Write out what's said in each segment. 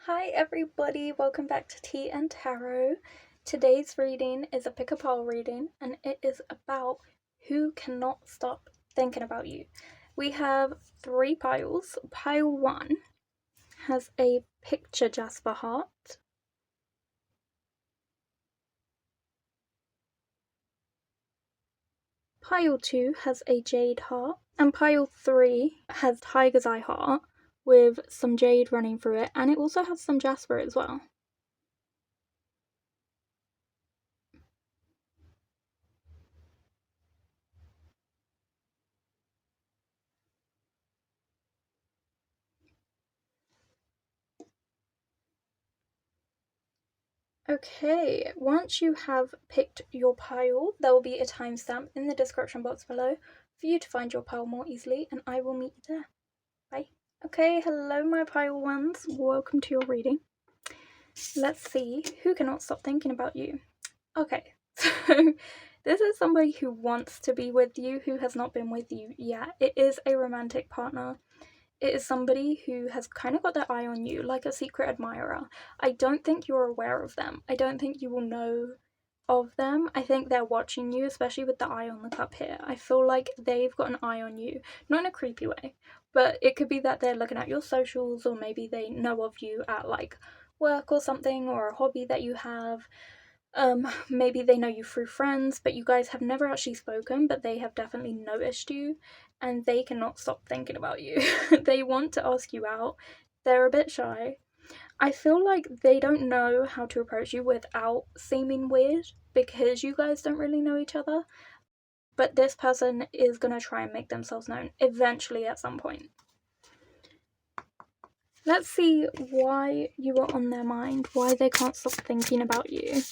Hi everybody, welcome back to Tea and Tarot. Today's reading is a pick a pile reading and it is about who cannot stop thinking about you. We have 3 piles. Pile 1 has a picture Jasper heart. Pile 2 has a Jade heart. And pile 3 has Tiger's Eye heart with some Jade running through it, and it also has some Jasper as well. Okay, once you have picked your pile, there will be a timestamp in the description box below for you to find your pile more easily, and I will meet you there. Bye. Okay, hello my pile ones, welcome to your reading. Let's see who cannot stop thinking about you. Okay, so this is somebody who wants to be with you, who has not been with you yet. It is a romantic partner. It is somebody who has kind of got their eye on you, like a secret admirer. I don't think you're aware of them. I don't think you will know of them. I think they're watching you, especially with the eye on the cup here. I feel like they've got an eye on you. Not in a creepy way, but it could be that they're looking at your socials, or maybe they know of you at like work or something, or a hobby that you have. Maybe they know you through friends, but you guys have never actually spoken, but they have definitely noticed you, and they cannot stop thinking about you. They want to ask you out. They're a bit shy. I feel like they don't know how to approach you without seeming weird, because you guys don't really know each other, but this person is going to try and make themselves known eventually at some point. Let's see why you are on their mind, why they can't stop thinking about you.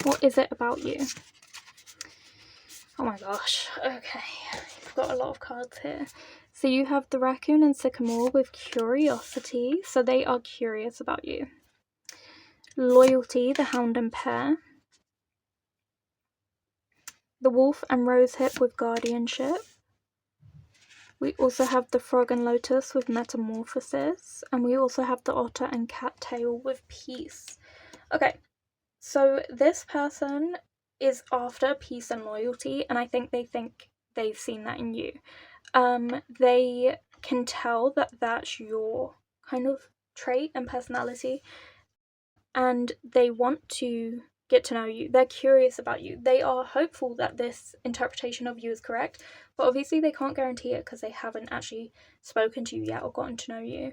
What is it about you? Oh my gosh, okay, you've got a lot of cards here. So you have the raccoon and sycamore with curiosity, so they are curious about you. Loyalty, the hound and pear. The wolf and rosehip with guardianship. We also have the frog and lotus with metamorphosis, and we also have the otter and cattail with peace. Okay, so this person is after peace and loyalty, and I think they've seen that in you. They can tell that that's your kind of trait and personality, and they want to get to know you. They're curious about you. They are hopeful that this interpretation of you is correct, but obviously they can't guarantee it because they haven't actually spoken to you yet or gotten to know you.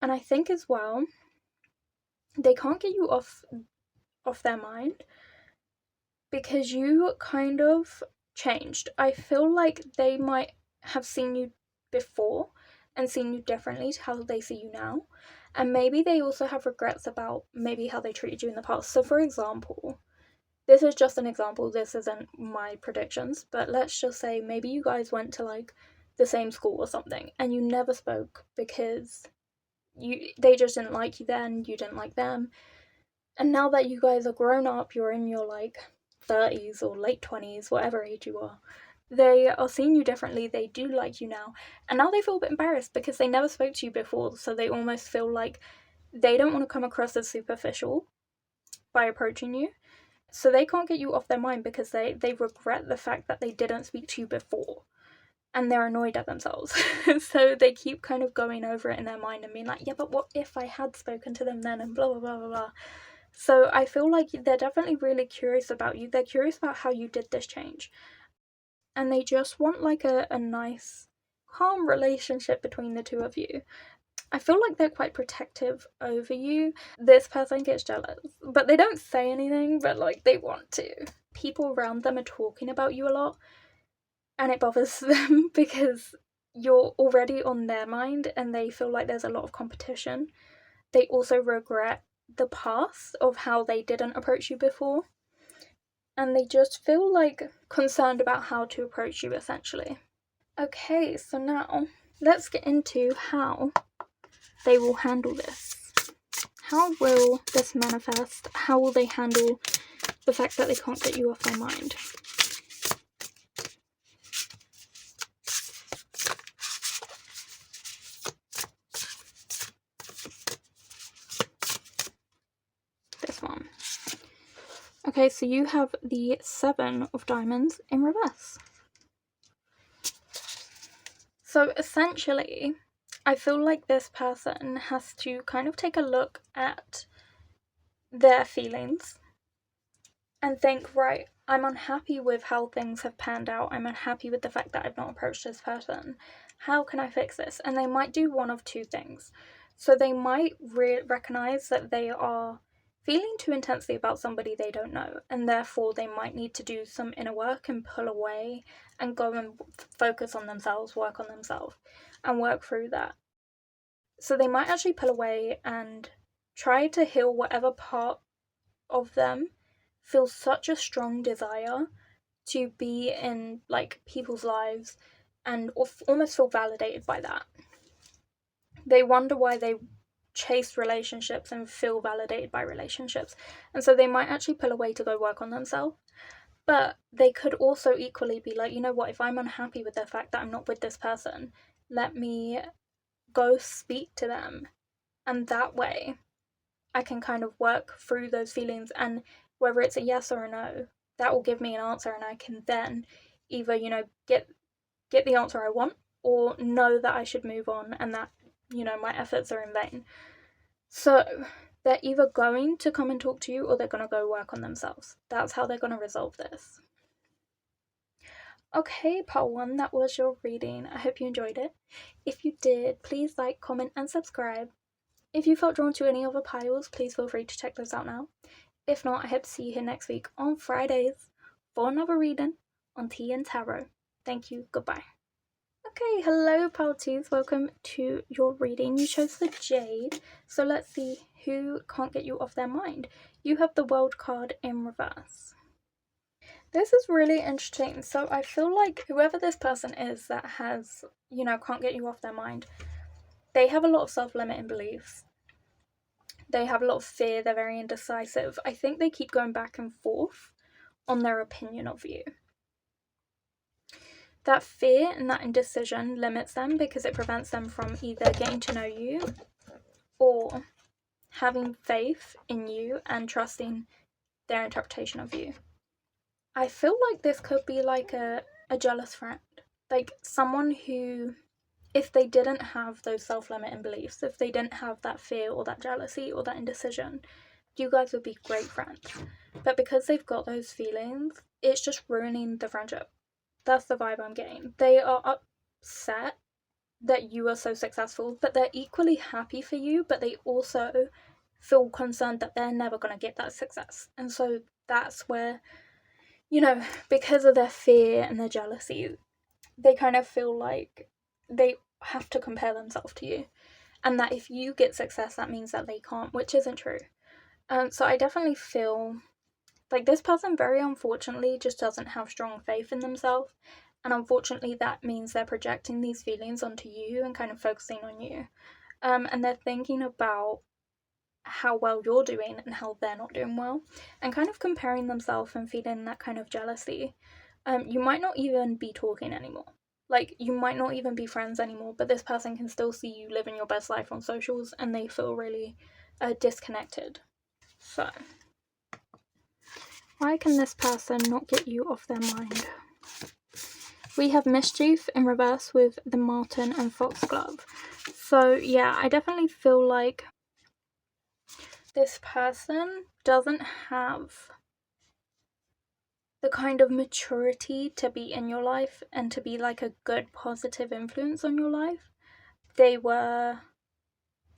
And I think as well, they can't get you off their mind because you kind of changed. I feel like they might have seen you before and seen you differently to how they see you now. And maybe they also have regrets about maybe how they treated you in the past. So for example, this is just an example, this isn't my predictions, but let's just say maybe you guys went to like the same school or something and you never spoke because they just didn't like you then, you didn't like them. And now that you guys are grown up, you're in your like 30s or late 20s, whatever age you are, they are seeing you differently, they do like you now, and now they feel a bit embarrassed because they never spoke to you before, so they almost feel like they don't want to come across as superficial by approaching you, so they can't get you off their mind because they regret the fact that they didn't speak to you before, and they're annoyed at themselves. So they keep kind of going over it in their mind and being like, yeah, but what if I had spoken to them then, and blah blah blah blah blah. So I feel like they're definitely really curious about you. They're curious about how you did this change. And they just want like a nice, calm relationship between the two of you. I feel like they're quite protective over you. This person gets jealous, but they don't say anything, but like they want to. People around them are talking about you a lot, and it bothers them because you're already on their mind and they feel like there's a lot of competition. They also regret the past of how they didn't approach you before, and they just feel like concerned about how to approach you essentially. Okay, so now let's get into how they will handle this. How will this manifest? How will they handle the fact that they can't get you off their mind? Okay, so you have the 7 of Diamonds in reverse. So essentially, I feel like this person has to kind of take a look at their feelings and think, right, I'm unhappy with how things have panned out. I'm unhappy with the fact that I've not approached this person. How can I fix this? And they might do one of two things. So they might recognize that they are feeling too intensely about somebody they don't know, and therefore they might need to do some inner work and pull away and go and focus on themselves, work on themselves, and work through that. So they might actually pull away and try to heal whatever part of them feels such a strong desire to be in like people's lives and almost feel validated by that. They wonder why they chase relationships and feel validated by relationships, and so they might actually pull away to go work on themselves. But they could also equally be like, you know what, if I'm unhappy with the fact that I'm not with this person, let me go speak to them, and that way I can kind of work through those feelings, and whether it's a yes or a no, that will give me an answer, and I can then either, get the answer I want, or know that I should move on and that, my efforts are in vain. So they're either going to come and talk to you, or they're going to go work on themselves. That's how they're going to resolve this. Okay, part 1, that was your reading. I hope you enjoyed it. If you did, please like, comment, and subscribe. If you felt drawn to any other piles, please feel free to check those out now. If not, I hope to see you here next week on Fridays for another reading on TìandTarot. Thank you. Goodbye. Okay, hello pile 2s. Welcome to your reading. You chose the Jade. So let's see who can't get you off their mind. You have the World card in reverse. This is really interesting. So I feel like whoever this person is that has, can't get you off their mind, they have a lot of self-limiting beliefs. They have a lot of fear. They're very indecisive. I think they keep going back and forth on their opinion of you. That fear and that indecision limits them because it prevents them from either getting to know you or having faith in you and trusting their interpretation of you. I feel like this could be like a jealous friend. Like someone who, if they didn't have those self-limiting beliefs, if they didn't have that fear or that jealousy or that indecision, you guys would be great friends. But because they've got those feelings, it's just ruining the friendship. That's the vibe I'm getting. They are upset that you are so successful, but they're equally happy for you, but they also feel concerned that they're never going to get that success. And so that's where, because of their fear and their jealousy, they kind of feel like they have to compare themselves to you. And that if you get success, that means that they can't, which isn't true. So I definitely feel like this person, very unfortunately, just doesn't have strong faith in themselves. And unfortunately, that means they're projecting these feelings onto you and kind of focusing on you. And they're thinking about how well you're doing and how they're not doing well. And kind of comparing themselves and feeling that kind of jealousy. You might not even be talking anymore. Like, you might not even be friends anymore. But this person can still see you living your best life on socials. And they feel really disconnected. So why can this person not get you off their mind? We have Mischief in reverse with the Martin and Foxglove. So yeah, I definitely feel like this person doesn't have the kind of maturity to be in your life and to be like a good positive influence on your life. They were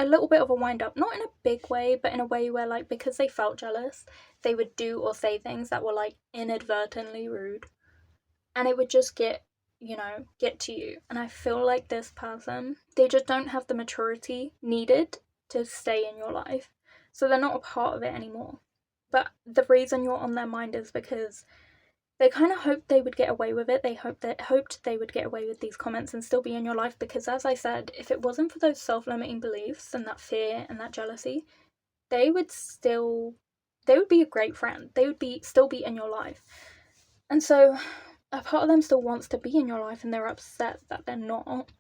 a little bit of a wind-up, not in a big way, but in a way where, like, because they felt jealous, they would do or say things that were, like, inadvertently rude. And it would just get to you. And I feel like this person, they just don't have the maturity needed to stay in your life. So they're not a part of it anymore. But the reason you're on their mind is because they kind of hoped they would get away with it. They hoped they would get away with these comments and still be in your life, because as I said, if it wasn't for those self-limiting beliefs and that fear and that jealousy, they would be a great friend. They would still be in your life. And so a part of them still wants to be in your life, and they're upset that they're not.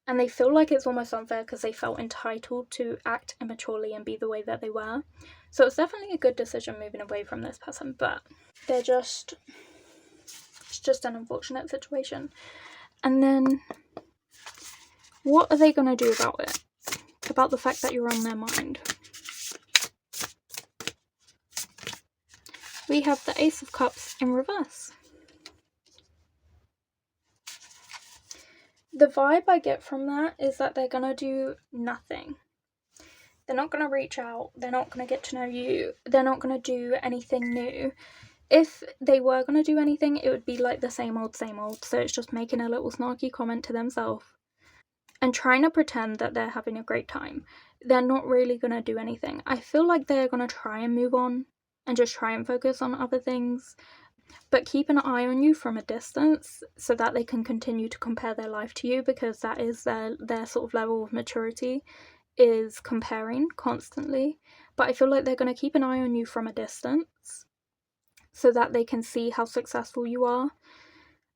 And they feel like it's almost unfair because they felt entitled to act immaturely and be the way that they were. So it's definitely a good decision moving away from this person, but it's just an unfortunate situation. And then what are they going to do about it? About the fact that you're on their mind. We have the Ace of Cups in reverse. The vibe I get from that is that they're going to do nothing. They're not going to reach out. They're not going to get to know you. They're not going to do anything new. If they were going to do anything, it would be like the same old, same old. So it's just making a little snarky comment to themselves and trying to pretend that they're having a great time. They're not really going to do anything. I feel like they're going to try and move on and just try and focus on other things, but keep an eye on you from a distance so that they can continue to compare their life to you, because that is their sort of level of maturity, is comparing constantly. But I feel like they're going to keep an eye on you from a distance so that they can see how successful you are.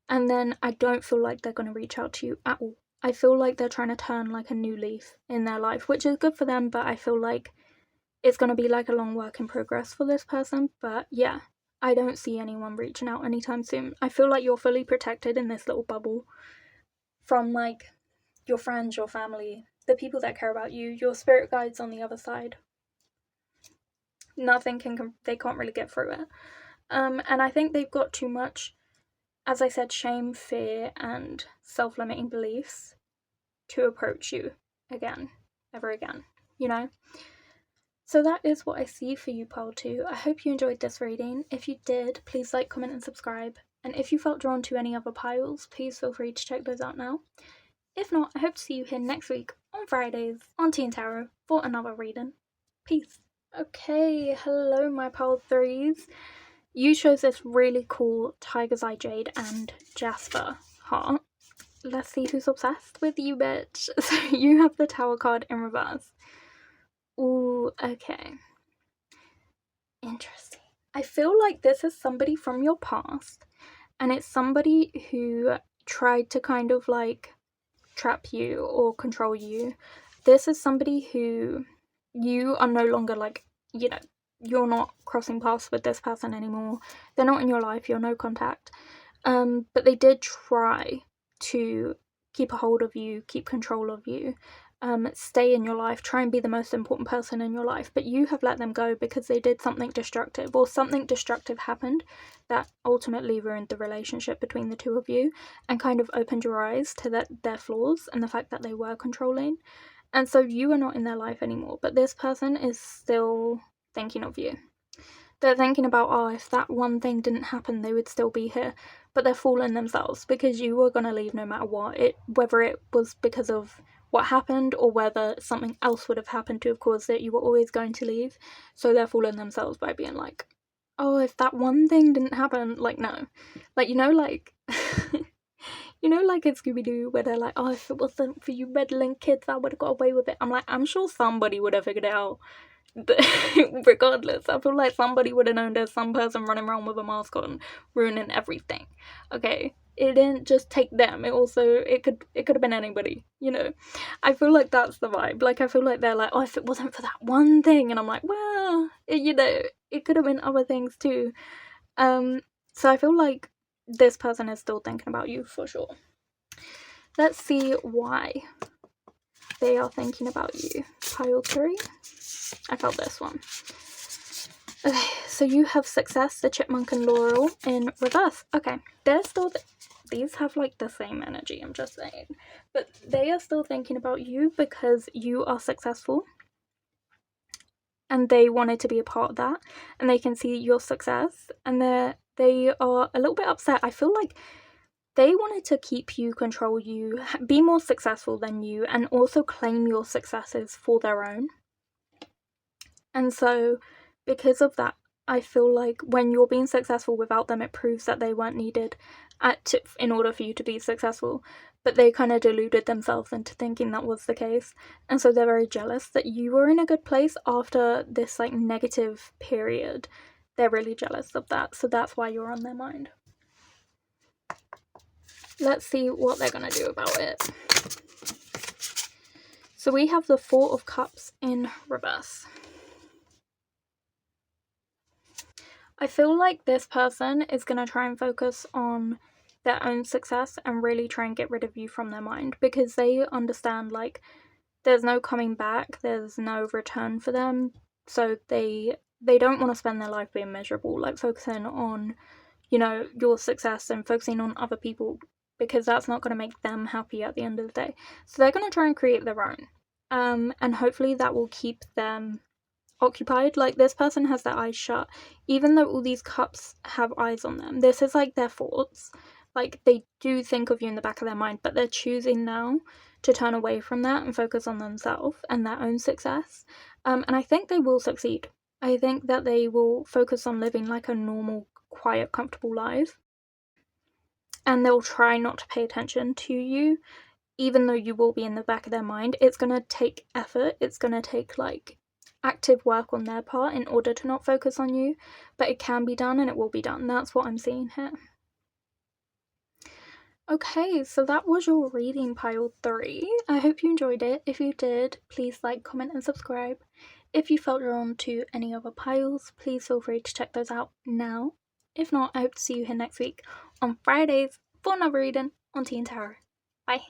And then I don't feel like they're going to reach out to you at all. I feel like they're trying to turn like a new leaf in their life, which is good for them, but I feel like it's going to be like a long work in progress for this person. But yeah, I don't see anyone reaching out anytime soon. I feel like you're fully protected in this little bubble from like your friends, your family, the people that care about you, your spirit guides on the other side. Nothing they can't really get through it. And I think they've got too much, as I said, shame, fear, and self-limiting beliefs to approach you ever again, you know? So that is what I see for you, pile 2. I hope you enjoyed this reading. If you did, please like, comment, and subscribe. And if you felt drawn to any other piles, please feel free to check those out now. If not, I hope to see you here next week on Fridays on TìandTarot for another reading. Peace. Okay, hello my pile 3s. You chose this really cool Tiger's Eye Jade and Jasper heart. Let's see who's obsessed with you, bitch. So you have the Tower card in reverse. Ooh, okay. Interesting. I feel like this is somebody from your past, and it's somebody who tried to kind of like trap you or control you. This is somebody who you are no longer like, you know, you're not crossing paths with this person anymore. They're not in your life, you're no contact. But they did try to keep a hold of you, keep control of you, stay in your life, try and be the most important person in your life, but you have let them go because they did something destructive, or something destructive happened that ultimately ruined the relationship between the two of you and kind of opened your eyes to their flaws and the fact that they were controlling. And so you are not in their life anymore, but this person is still thinking of you. They're thinking about, oh, if that one thing didn't happen, they would still be here. But they're fooling themselves because you were going to leave no matter what. Whether it was because of what happened or whether something else would have happened to have caused it, you were always going to leave. So they're fooling themselves by being like, oh, if that one thing didn't happen, like, no. Like, you know, like... You know, like in Scooby-Doo, where they're like, oh, if it wasn't for you meddling kids, I would have got away with it. I'm like, I'm sure somebody would have figured it out. Regardless, I feel like somebody would have known there's some person running around with a mask on, ruining everything. Okay, it didn't just take them. It could have been anybody. You know, I feel like that's the vibe. Like I feel like they're like, oh, if it wasn't for that one thing, and I'm like, well, it could have been other things too. So I feel like this person is still thinking about you for sure. Let's see why they are thinking about you. Pile 3. I felt this one. Okay, so you have Success, the Chipmunk, and Laurel in reverse. Okay, they're still... These have like the same energy, I'm just saying. But they are still thinking about you because you are successful. And they wanted to be a part of that. And they can see your success. And they are a little bit upset. I feel like they wanted to keep you, control you, be more successful than you, and also claim your successes for their own. And so, because of that, I feel like when you're being successful without them, it proves that they weren't needed in order for you to be successful. But they kind of deluded themselves into thinking that was the case. And so they're very jealous that you were in a good place after this like negative period. They're really jealous of that. So that's why you're on their mind. Let's see what they're going to do about it. So we have the Four of Cups in reverse. I feel like this person is going to try and focus on their own success and really try and get rid of you from their mind, because they understand, like, there's no coming back, there's no return for them, so they don't want to spend their life being miserable, like focusing on, you know, your success and focusing on other people, because that's not going to make them happy at the end of the day. So they're going to try and create their own, and hopefully that will keep them occupied. Like, this person has their eyes shut, even though all these cups have eyes on them. This is like their thoughts. Like, they do think of you in the back of their mind, but they're choosing now to turn away from that and focus on themselves and their own success. And I think they will succeed. I think that they will focus on living like a normal, quiet, comfortable life. And they'll try not to pay attention to you, even though you will be in the back of their mind. It's going to take effort. It's going to take, like, active work on their part in order to not focus on you, but it can be done and it will be done. That's what I'm seeing here. Okay, so that was your reading, pile 3. I hope you enjoyed it. If you did, please like, comment, and subscribe. If you felt drawn to any other piles, please feel free to check those out now. If not, I hope to see you here next week on Fridays for another reading on TìandTarot. Bye.